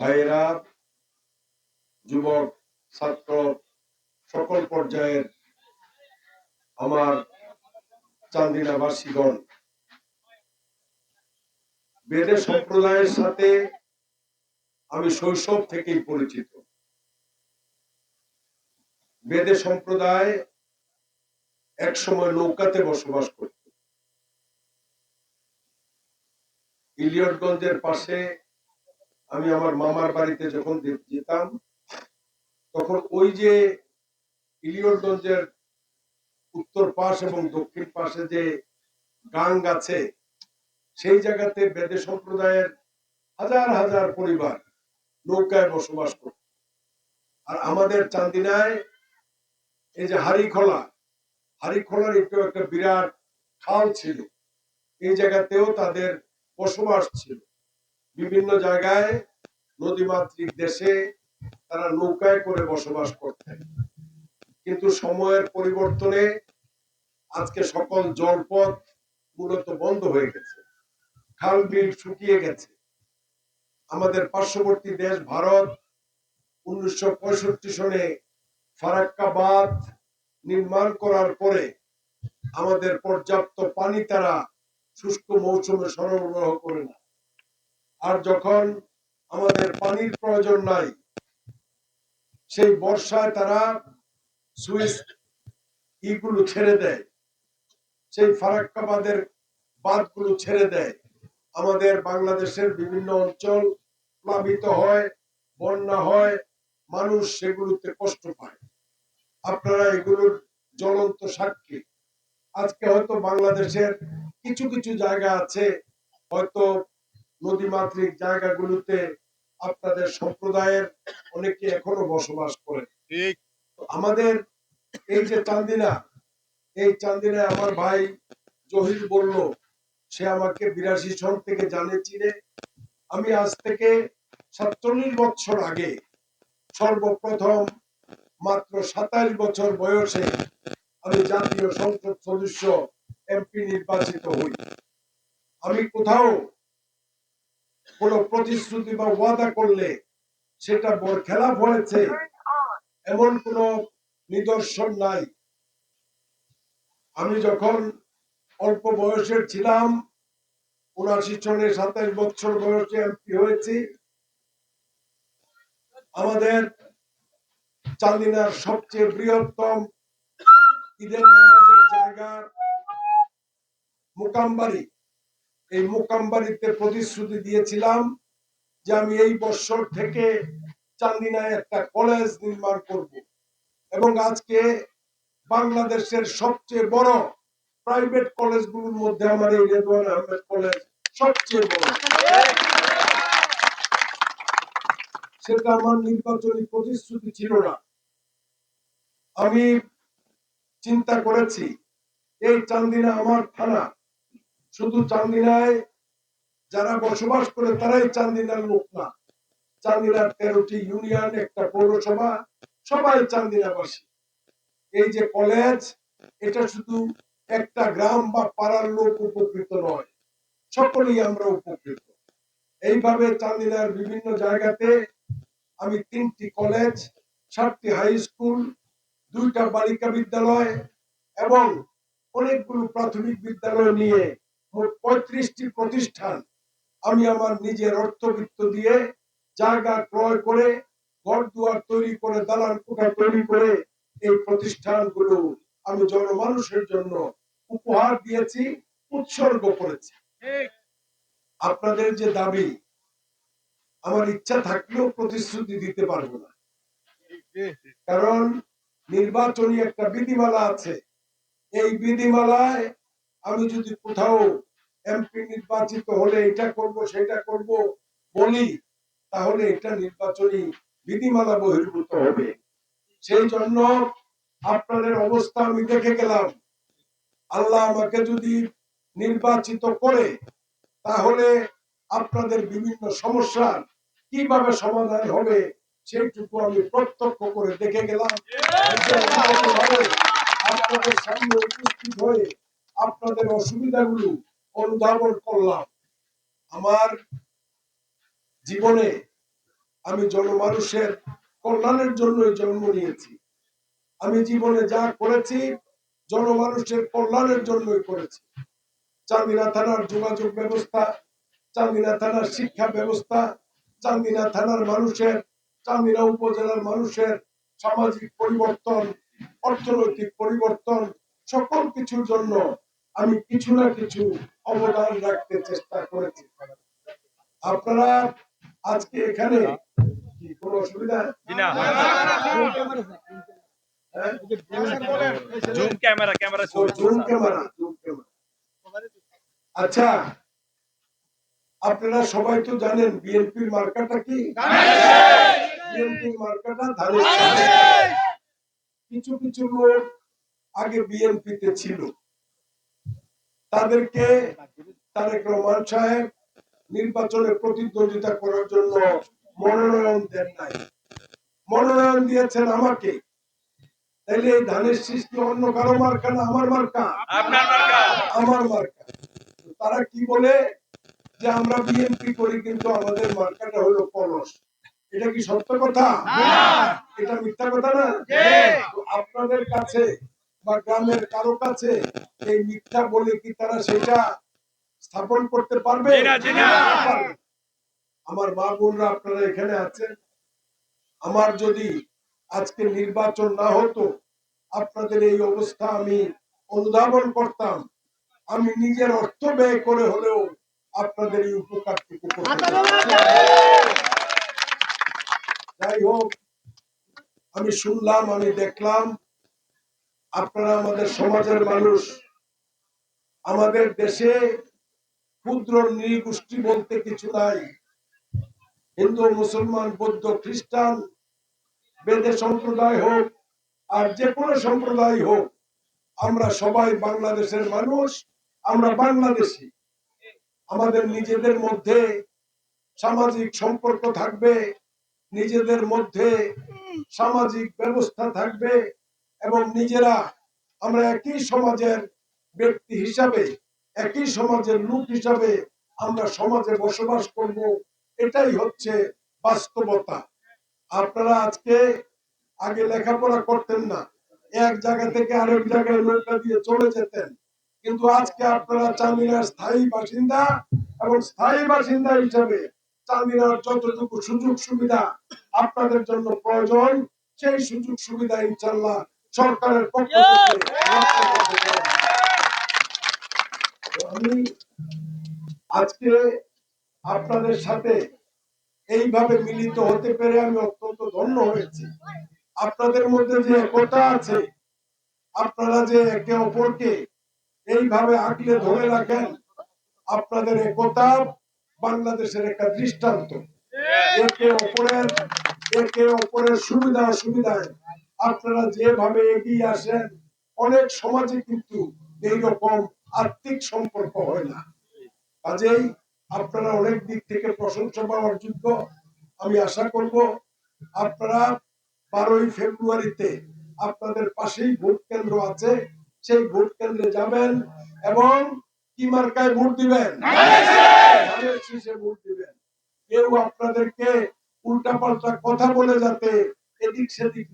ভাইয়েরা, যুবক, ছাত্র, সকল পর্যায়ের আমার চান্দিনাবাসীগণ, বেদে সম্প্রদায়ের সাথে আমি শৈশব থেকেই পরিচিত। বেদে সম্প্রদায় এক সময় নৌকাতে বসবাস করত। ইলিয়টগঞ্জের পাশে আমি আমার মামার বাড়িতে যখন যেতাম, তখন ওই যে ইলিয়টগঞ্জের উত্তর পাশ এবং দক্ষিণ পাশে যে গাং আছে, সেই জায়গাতে বেদে সম্প্রদায়ের হাজার হাজার পরিবার নৌকায় বসবাস করত। আর আমাদের চান্দিনায় এই যে হারিখোলার একটু একটা বিরাট খাল ছিল, এই জায়গাতেও তাদের বসবাস ছিল। বিভিন্ন জায়গায় নদীমাতৃক দেশে তারা নৌকায় করে বসবাস করতেন। কিন্তু সময়ের পরিবর্তনে আজকে সকল জলপথ মূলত বন্ধ হয়ে গেছে, খাল বিল শুকিয়ে গেছে। আমাদের পার্শ্ববর্তী দেশ ভারত 1965 সনে ফারাক্কা বাঁধ নির্মাণ করার পরে আমাদের পর্যাপ্ত পানি তারা শুষ্ক মৌসুমে সরবরাহ করে না। আর যখন আমাদের পানির প্রয়োজন নাই, সেই বর্ষায় তারা সুইচ ইগুলো ছেড়ে দেয়, সেই ফারাক্কা বাঁধগুলো ছেড়ে দেয়। আমাদের বাংলাদেশের বিভিন্ন অঞ্চল প্লাবিত হয়, বন্যা হয়, মানুষ সেগুলোতে কষ্ট পায়। আপনারা এগুলোর জ্বলন্ত সাক্ষী। আজকে হয়তো বাংলাদেশের কিছু কিছু জায়গা আছে, হয়তো নদীমাতৃক জায়গাগুলোতে আপনাদের সম্প্রদায়ের অনেকে এখনো বসবাস করে। আমাদের এই যে চান্দিনা, এই চান্দিনায় আমার ভাই জহির বলল, সে আমাকে 82 সন থেকে জানে, চিনে। আমি আজ থেকে 47 বছর আগে সর্বপ্রথম মাত্র 27 বছর বয়সে আমি জাতীয় সংসদ সদস্য এমপি নির্বাচিত হই। আমি কোথাও কোনো প্রতিশ্রুতি বা ওয়াদা করলে সেটা বরখেলাপ হয়েছে এমন কোনো নিদর্শন নাই। আমি যখন অল্প বয়সের ছিলাম, 79 সনে 27 বছর বয়সে এমপি হয়েছি। আমাদের চান্দিনার সবচেয়ে বৃহত্তম ঈদের নামাজের জায়গা মোকামবাড়ি, এই মোকামবাড়িতে প্রতিশ্রুতি দিয়েছিলাম যে আমি এই বছর থেকে চান্দিনায় একটা কলেজ নির্মাণ করব, এবং আজকে বাংলাদেশের সবচেয়ে বড় প্রাইভেট কলেজগুলোর মধ্যে আমার এই রেদওয়ান আহমেদ কলেজ সবচেয়ে বড়। সেটা আমার নির্বাচনী প্রতিশ্রুতি ছিল না। আমি চিন্তা করেছি এই চান্দিনা আমার থানা, শুধু চান্দিনায় যারা বসবাস করে তারাই চান্দিনার লোক না। চান্দিনার 13টি ইউনিয়ন, একটা পৌরসভা, সবাই চান্দিনাবাসী। এই যে কলেজ, এটা শুধু একটা গ্রাম বা পাড়ার লোক উপকৃত নয়, সকলেই আমরা উপকৃত। এইভাবে চান্দিনার বিভিন্ন জায়গাতে আমি 3টি কলেজ, 7টি হাই স্কুল, 2টা বালিকা বিদ্যালয় এবং অনেকগুলো প্রাথমিক বিদ্যালয় নিয়ে মোট 35টি প্রতিষ্ঠান আমি আমার নিজের অর্থবিত্ত দিয়ে জায়গা ক্রয় করে, ঘর দুয়ার তৈরি করে, দালান কোঠা তৈরি করে এই প্রতিষ্ঠানগুলো আমি জনমানুষের জন্য উপহার দিয়েছি, উৎসর্গ করেছি। আপনাদের যে দাবি, আমার ইচ্ছা থাকলেও প্রতিশ্রুতি দিতে পারবো না, কারণ নির্বাচনী একটা বিধিমালা আছে। এই বিধিমালায় আমি যদি কোথাও এমপি নির্বাচিত হলে এটা করব সেটা করব বলি, তাহলে এটা নির্বাচনী বিধিমালা বহির্ভূত হবে। সেই জন্য আপনাদের অবস্থা আমি দেখে গেলাম। আল্লাহ আমাকে যদি নির্বাচিত করে, তাহলে আপনাদের বিভিন্ন সমস্যার কিভাবে সমাধান হবে সেইটুকু আমি প্রত্যক্ষ করে দেখে গেলাম। আপনাদের সামনে উপস্থিত হয়ে আপনাদের অসুবিধাগুলো অনুধাবন করলাম। আমার জীবনে আমি জনমানুষের কল্যাণের জন্যই জন্ম নিয়েছি। আমি জীবনে যা করেছি জনমানুষের কল্যাণের জন্যই করেছি। চান্দিনা থানার যোগাযোগ ব্যবস্থা, চান্দিনা থানার শিক্ষা ব্যবস্থা, চান্দিনা থানার মানুষের, চান্দিনা উপজেলার মানুষের সামাজিক পরিবর্তন, অর্থনৈতিক পরিবর্তন, সকল কিছুর জন্য আমি কিছু না কিছু অবদান রাখতে চেষ্টা করেছি। আপনারা আজকে এখানে কি কোনো অসুবিধা? আচ্ছা, আপনারা সবাই তো জানেন বিএনপির মার্কাটা কি? বিএনপির মার্কাটা ধানের শীষ। কিছু কিছু লোক আগে বিএনপিতে ছিল, তাদেরকে তারেক রহমান সাহেব নির্বাচনে প্রতিদ্বন্দ্বিতা করার জন্য মনোনয়ন দেন নাই, মনোনয়ন দিয়েছেন আমাকে। তাইলে এই ধানের সৃষ্টি অন্য কারো মার্কা না আমার মার্কা? আপনার মার্কা। আমার মার্কা। তারা কি বলে যে আমরা বিএনপি করি কিন্তু আমাদের মার্কাটা হলো কলস। এটা কি সত্য কথা? এটা মিথ্যা কথা না? আপনাদের কাছে বা গ্রামের কারো কাছে এই মিথ্যা বলে কি তারা সেটা স্থাপন করতে পারবে? আমার মা বোনরা আপনারা এখানে আছেন, আমার যদি আজকে নির্বাচন না হতো, আপনাদের এই অবস্থা আমি অনুধাবন করতাম, আমি নিজের অর্থ ব্যয় করে হলেও আপনাদের এই উপকারটুকু করতাম। যাই হোক, আমি শুনলাম, আমি দেখলাম আপনারা আমাদের সমাজের মানুষ। আমাদের দেশে ক্ষুদ্র নৃগোষ্ঠী বলতে কিছু নাই। হিন্দু, মুসলমান, বৌদ্ধ, খ্রিস্টান, বেদে সম্প্রদায় হোক আর যে কোনো সম্প্রদায় হোক, আমরা সবাই বাংলাদেশের মানুষ, আমরা বাংলাদেশী। আমাদের নিজেদের মধ্যে সামাজিক সম্পর্ক থাকবে, নিজেদের মধ্যে সামাজিক ব্যবস্থা থাকবে এবং নিজেরা আমরা একই সমাজের ব্যক্তি হিসাবে, একই সমাজের লোক হিসাবে আমরা সমাজে বসবাস করব। এটাই হচ্ছে বাস্তবতা। আপনারা আজকে আগে লেখাপড়া করতেন না, এক জায়গা থেকে আরেক জায়গায় নৌকা দিয়ে চলে যেতেন, কিন্তু আজকে আপনারা চান্দিনার স্থায়ী বাসিন্দা এবং স্থায়ী বাসিন্দা হিসাবে চান্দিনার যতটুকু সুযোগ সুবিধা আপনাদের জন্য প্রয়োজন, সেই সুযোগ সুবিধা ইনশাআল্লাহ সরকারের পক্ষ থেকে আমি আজকে আপনাদের সাথে এইভাবে মিলিত হতে পেরে আমি অত্যন্ত ধন্য হয়েছি। আপনাদের মধ্যে যে একতা আছে, আপনারা যে একে অপরকে এইভাবে আগলে ধরে রাখেন, আপনাদের একতা বাংলাদেশের একটা দৃষ্টান্ত। একে অপরের সুবিধা অসুবিধায় আপনারা যেভাবে এগিয়ে আসেন, অনেক সমাজে কিন্তু এইরকম আর্থিক সম্পর্ক হয় না। কাজেই আপনারা অনেক দিক থেকে প্রশংসা পাওয়ার যোগ্য। আমি আশা করব আপনারা 12ই ফেব্রুয়ারিতে আপনাদের পাশেই ভোট কেন্দ্র আছে, সেই ভোট কেন্দ্রে যাবেন এবং কি মার্কায় ভোট দিবেন? ধানের শীষে ভোট দিবেন। কেউ আপনাদেরকে উল্টাপাল্টা কথা বলে যাতে এদিক সেদিক